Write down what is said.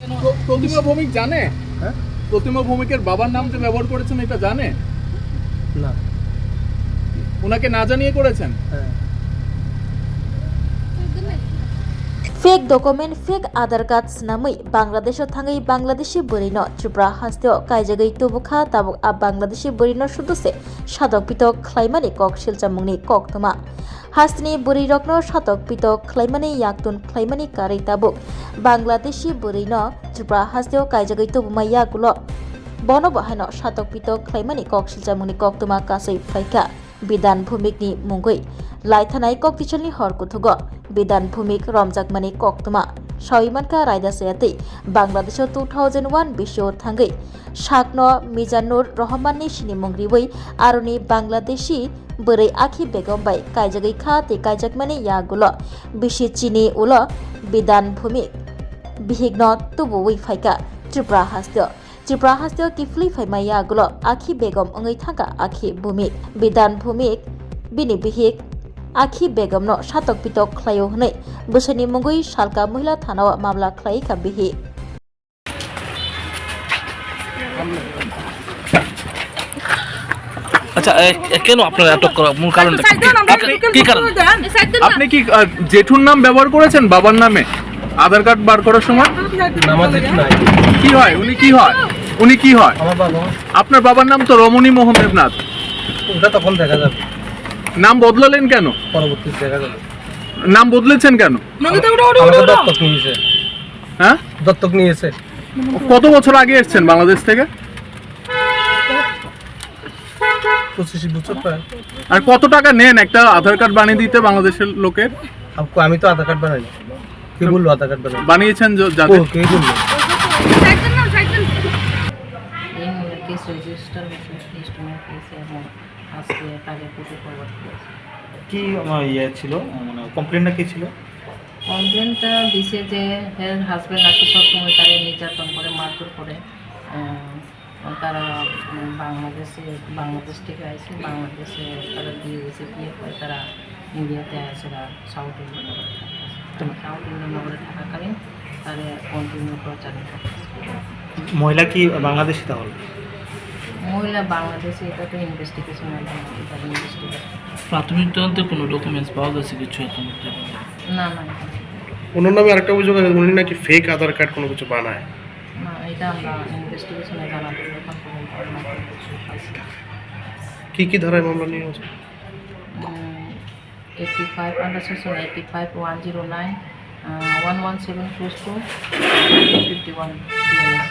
প্রতিমা ভৌমিক জানে? হ্যাঁ, প্রতিমা ভৌমিকের বাবার নাম যে ব্যবহার করেছেন এটা জানে? না। ওনাকে না জানিয়ে করেছেন? হ্যাঁ। फेक डकुमेन्ट फेक आधार कार्ड नामै बांग्लादेशो थाङै बांग्लादेशी बोरिनो त्रिपुरा हास्तेओ काइजागै तुबुखा ताबुक आ बांग्लादेशी बोरिनो सुदुसे सातकपितक खलाइमानि कक सिलचामुंनि कक्तमा हास्तिनि बोरिरकनो सातकपितक खलाइमानि याक्तुन खलाइमानि कारै ताबुक बांग्लादेशी बोरिनो त्रिपुरा हास्तेओ काइजागै तुबुमा यागुलो बनो बहानो सातकपितक खलाइमानि कक सिलचामुंनि कक्तमा कासै फाइका बिधान भूमिकनि मुंगै लाइथानाय ककटिचलनि हरकुथुगो बिधान भूमिक रमजाकमानि कक्तमा साविमानका रायदासयातै बांग्लादेशो 2001 बिसो थांगै शाकनो मिजानुर रहमाननि सिनिमुंग्रिबै आरुनि बांग्लादेशी बोरै आखि बेगम बाय काइजागै खा ते काइजाकमानि यागुलो बिसि चिनि उलो बिधान भूमिक बिहिग्नो तुबुवै फाइका त्रिपुरा हास्तेओ किफली फाइमा यागुलो आखि बेगम अंगै थांगा आखि भूमिक बिधान भूमिक बिनि बिहिक आखि बेगमनो सातकपितक खलायो हनै बोसोरनि मुंगै सालका महिला थानाव मामला खलायिका बिहि আচ্ছা কেন আপনারা আটক করা মূল কারণটা কি কারণ? আপনি কি জেঠুর নাম ব্যবহার করেছেন বাবার নামে আধার কার্ড বার করার সময়? আমার জেঠু নাই। কি হয় উনি? কি হয়? আমার বাবা। আপনার বাবার নাম তো রমণী মোহন দেবনাথ। ওটা তখন দেখা যাবে, নাম বদলালেন কেন? পরবর্তী দেখা যাবে। নাম বদলেছেন কেন? আমাকে দত্তক নিয়েছে। হ্যাঁ, দত্তক নিয়েছে। কত বছর আগে এসেছেন বাংলাদেশ থেকে? 25 বছর প্রায়। আর কত টাকা নেন একটা আধার কার্ড বানিয়ে দিতে বাংলাদেশের লোকের? আমি তো আধার কার্ড বানাইনি। কে বললো আধার কার্ড বানাই? বানিয়েছেন যাতে? কে বললো? কেস রেজিস্টার ইনস্ট্রুমেন্ট কেসে এবং আজকে তাকে কোর্টে ফরওয়ার্ড করেছে। কি ইয়ে ছিল, মানে কমপ্লেনটা কি ছিল? কমপ্লেনটা দিছে যে হের হাজব্যান্ড নাকি সবসময় তারা নির্যাতন করে, মারধর করে। তারা বাংলাদেশ থেকে আসে, বাংলাদেশে তারা বিয়ে গেছে, বিয়ে করে তারা ইন্ডিয়াতে আসে, সাউথ ইন্ডিয়ান নগরে থাকাকালীন তারা কন্টিনিউ প্রচারিত করছে। মহিলা কি বাংলাদেশি? তাহলে মহিলা বাংলাদেশে, এটা তো ইনভেস্টিগেশন প্রাথমিক তদন্তে কোনো ডকুমেন্টস পাওয়া গেছে কিছু? না, ওনার নামে আরেকটা অভিযোগ আছে, উনি নাকি ফেক আধার কার্ড কোনো কিছু বানায়। না, এটা আমরা ইনভেস্টিগেশনে জানাবো। এখন পর্যন্ত আমরা কিছু পাইছি না। কি ধারায় মামলা নিয়ে আছে? 85 আন্ডার সেকশন 85 109 117 51 BNS